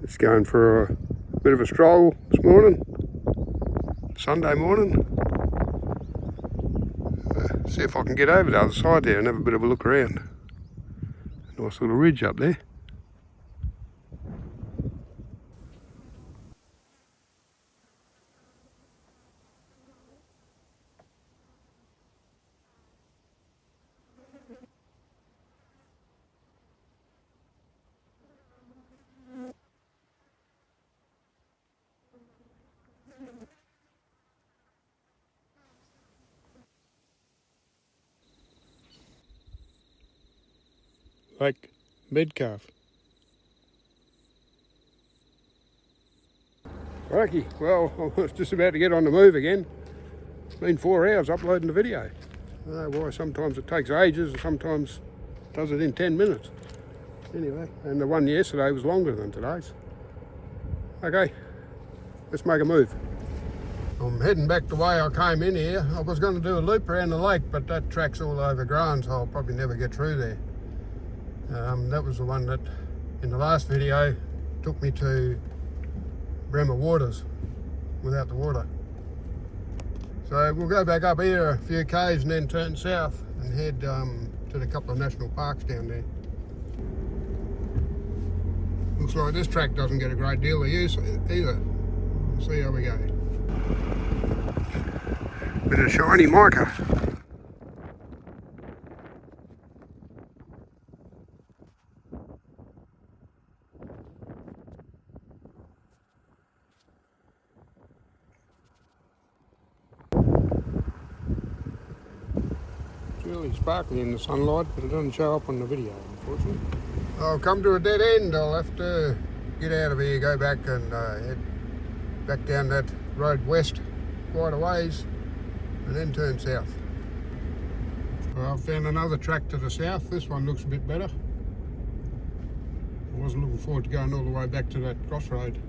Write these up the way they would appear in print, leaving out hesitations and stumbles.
Just going for a bit of a stroll this morning, Sunday morning. See if I can get over the other side there and have a bit of a look around. Nice little ridge up there. Like Medcalf. Righty, well, I was just about to get on the move again. It's been 4 hours uploading the video. I don't know why sometimes it takes ages and sometimes it does it in 10 minutes. Anyway, and the one yesterday was longer than today's. Okay, let's make a move. I'm heading back the way I came in here. I was going to do a loop around the lake, but that track's all overgrown, so I'll probably never get through there. That was the one that, in the last video, took me to Bremer Waters without the water. So we'll go back up here a few k's and then turn south and head to the couple of national parks down there. Looks like this track doesn't get a great deal of use either. We'll see how we go. Bit of shiny mica. Really sparkly in the sunlight, but it doesn't show up on the video, unfortunately. I'll come to a dead end. I'll have to get out of here, go back and head back down that road west quite a ways and then turn south. Well, I've found another track to the south. This one looks a bit better. I wasn't looking forward to going all the way back to that crossroad.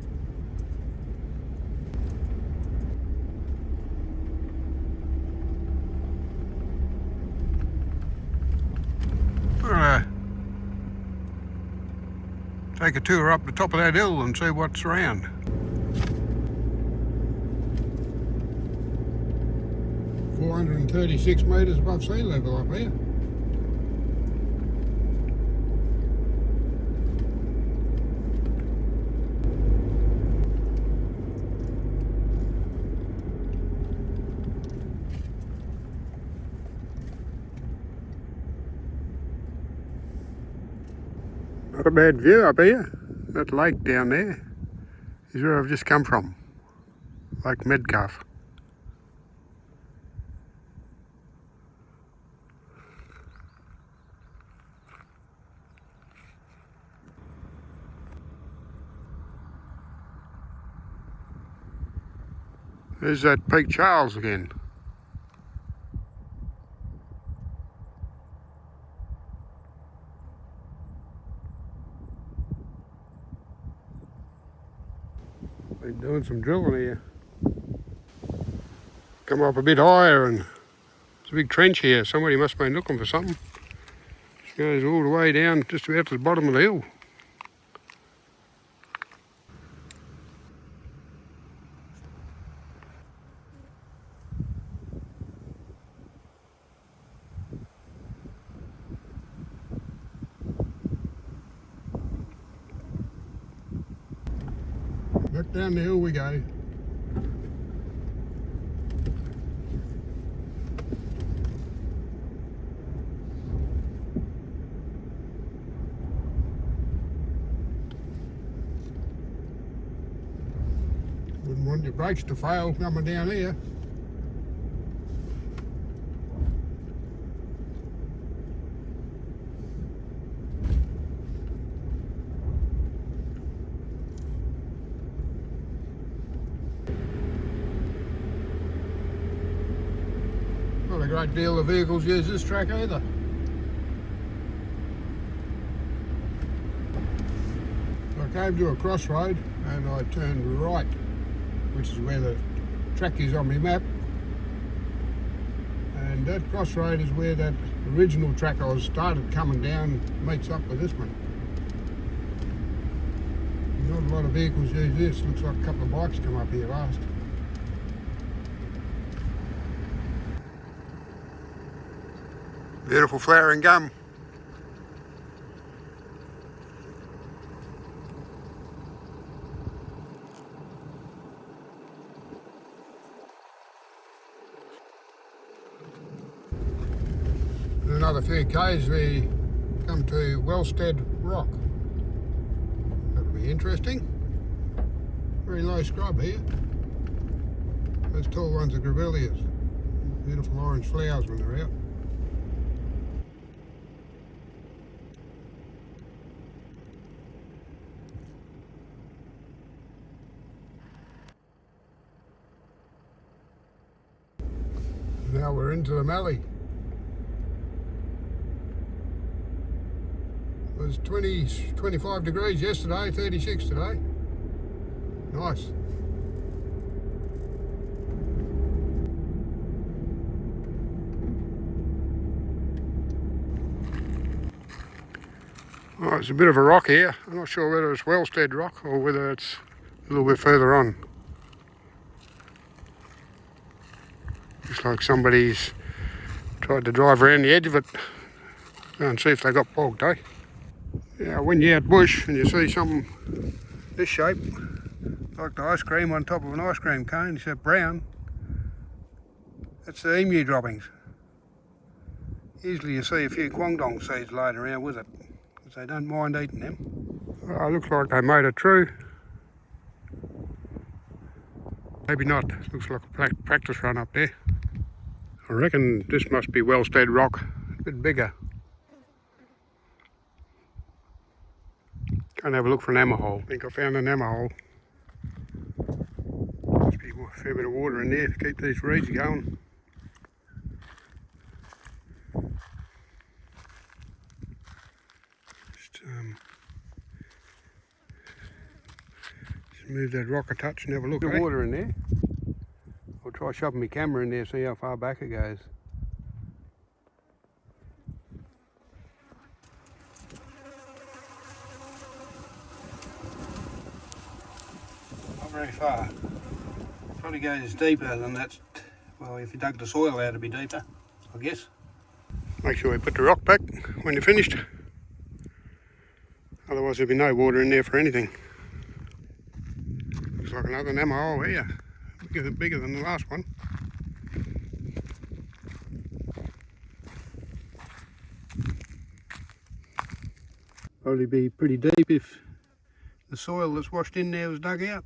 Take a tour up the top of that hill and see what's around. "436 metres above sea level up here. Not a bad view up here. That lake down there is where I've just come from. Lake Medcalf. There's that Peak Charles again. Been doing some drilling here. Come up a bit higher and there's a big trench here. Somebody must have been looking for something. It goes all the way down just about to the bottom of the hill. Back down the hill we go. Wouldn't want your brakes to fail coming down here. Not a great deal of vehicles use this track either. So I came to a crossroad and I turned right, which is where the track is on my map. And that crossroad is where that original track I started coming down meets up with this one. Not a lot of vehicles use this. Looks like a couple of bikes come up here last. Beautiful flowering gum. In another few k's we come to Wellstead Rock. That'll be interesting. Very low scrub here. Those tall ones are grevilleas. Beautiful orange flowers when they're out. Now we're into the mallee. It was 25 degrees yesterday, 36 today. Nice. Oh, it's a bit of a rock here. I'm not sure whether it's Wellstead Rock or whether it's a little bit further on. Looks like somebody's tried to drive around the edge of it. Go and see if they got bogged, eh? Yeah, when you're out bush and you see something this shape, like the ice cream on top of an ice cream cone, except brown, that's the emu droppings. Usually you see a few quandong seeds laid around with it, because they don't mind eating them. Oh, looks like they made it through. Maybe not. Looks like a practice run up there. I reckon this must be Wellstead Rock, a bit bigger. Go and have a look for an hammer hole. I think I found an hammer hole. Must be a fair bit of water in there to keep these reeds going. Just move that rock a touch and have a look. Good water in there. I'll try shoving my camera in there, see how far back it goes. Not very far. Probably goes deeper than that. Well, if you dug the soil out, it'd be deeper, I guess. Make sure you put the rock back when you're finished. Otherwise there'll be no water in there for anything. Looks like another hammer hole here. Bigger than the last one. Probably be pretty deep if the soil that's washed in there was dug out.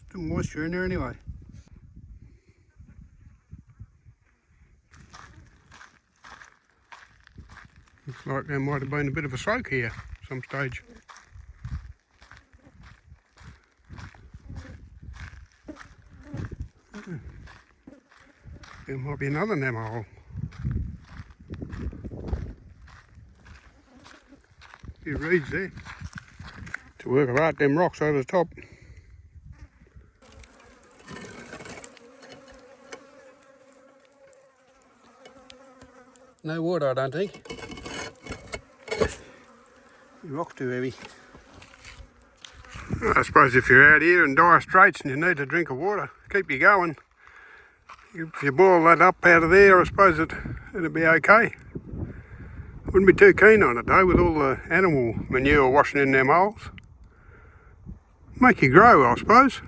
Still moisture in there anyway. Looks like there might have been a bit of a soak here at some stage. There might be another hammer hole. A few reeds there. To work of art, them rocks over the top. No water, I don't think. The rock's too heavy. I suppose if you're out here in dire straits and you need a drink of water, keep you going. If you boil that up out of there, I suppose it'd be okay. Wouldn't be too keen on it though, with all the animal manure washing in them holes. Make you grow, I suppose.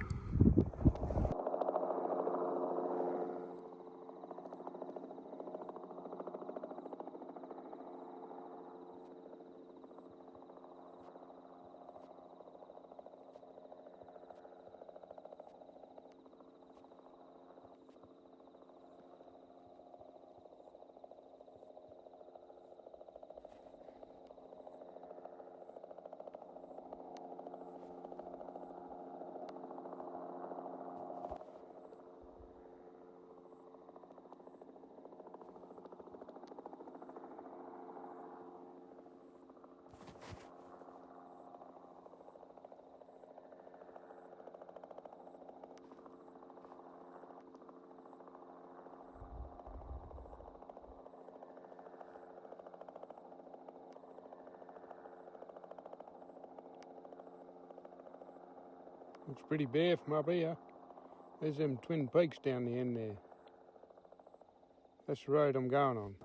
Looks pretty bare from up here. There's them Twin Peaks down the end there. That's the road I'm going on.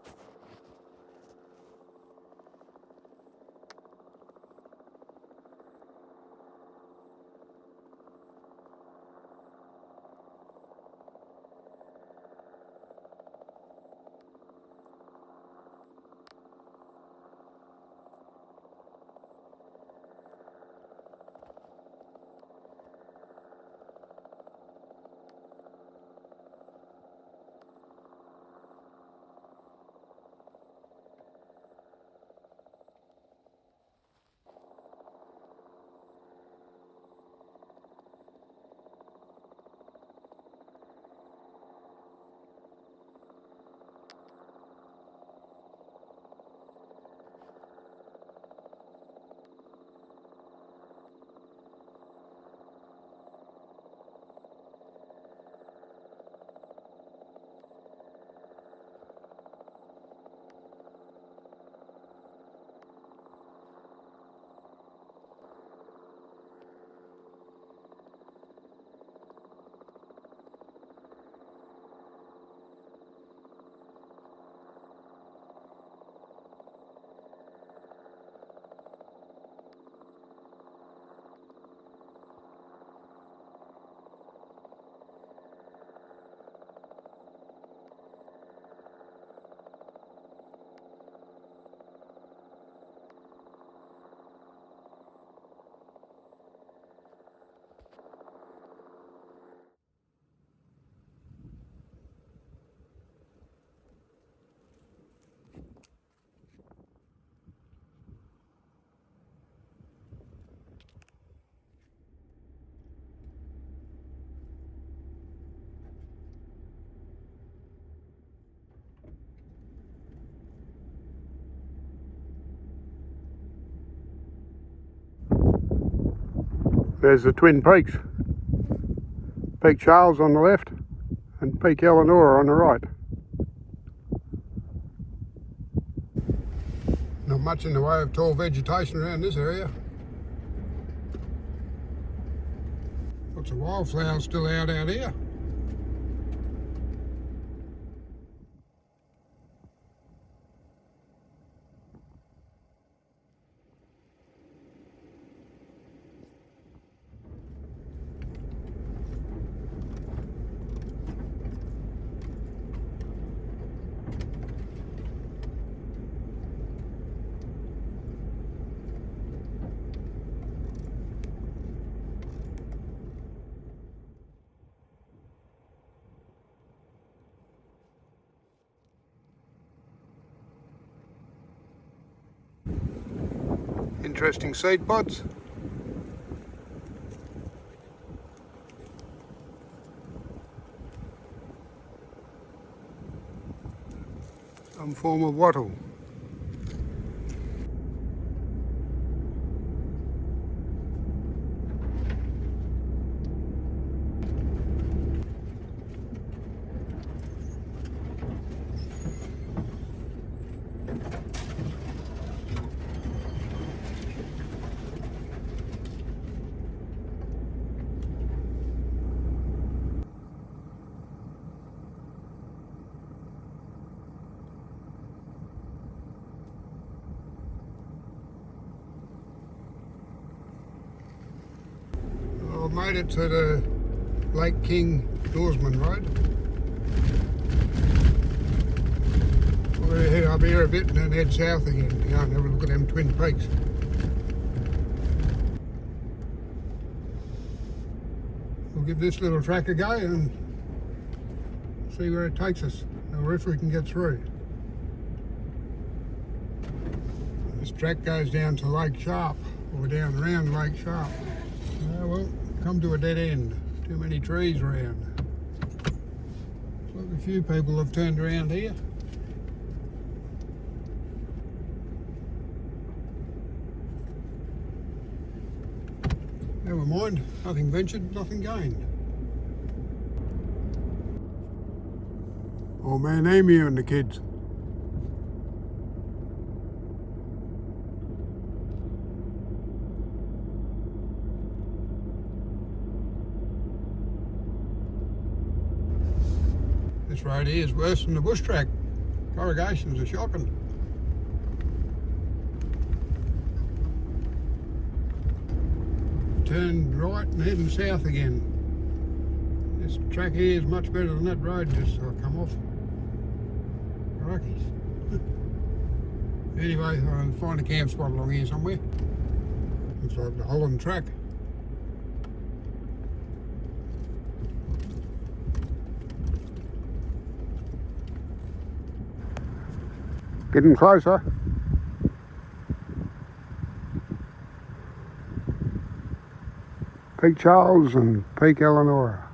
There's the Twin Peaks. Peak Charles on the left and Peak Eleanora on the right. Not much in the way of tall vegetation around this area. Lots of wildflowers still out here. Interesting seed pods. Some form of wattle. I've made it to the Lake King Dawsman Road. We're head up here a bit and then head south again to go and have a look at them Twin Peaks. We'll give this little track a go and see where it takes us, or if we can get through. This track goes down to Lake Sharp, or down around Lake Sharp. Well, come to a dead end. Too many trees around. Looks like a few people have turned around here. Never mind, nothing ventured, nothing gained. Old man Amy and the kids. This road here is worse than the bush track. Corrugations are shocking. Turned right and heading south again. This track here is much better than that road just so I come off. Rockies. Anyway, I'll find a camp spot along here somewhere. Looks like the Holland track. Getting closer. Peak Charles and Peak Eleanora.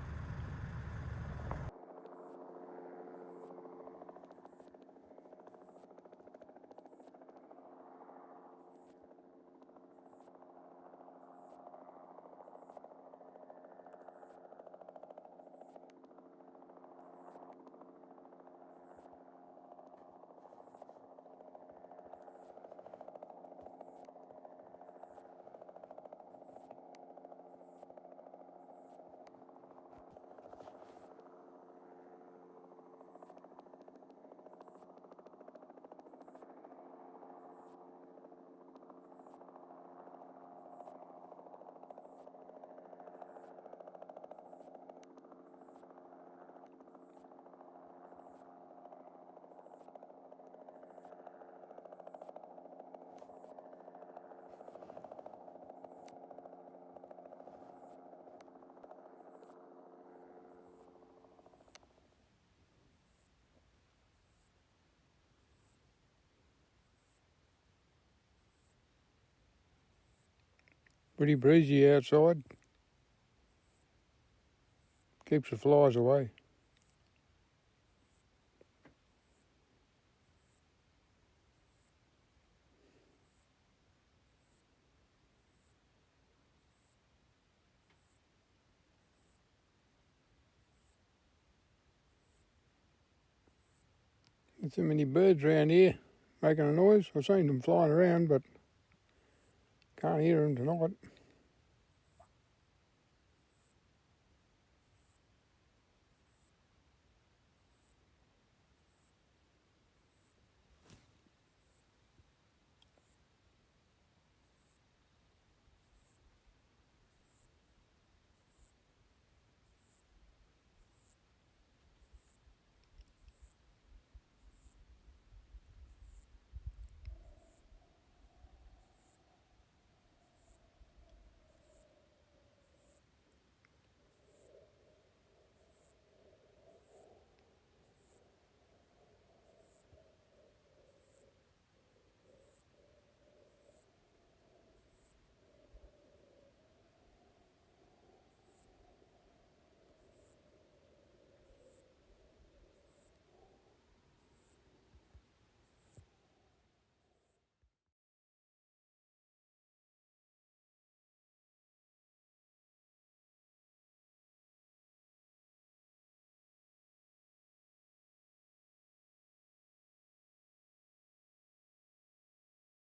Pretty breezy outside. Keeps the flies away. There's so many birds around here making a noise. I've seen them flying around, but can't hear them tonight.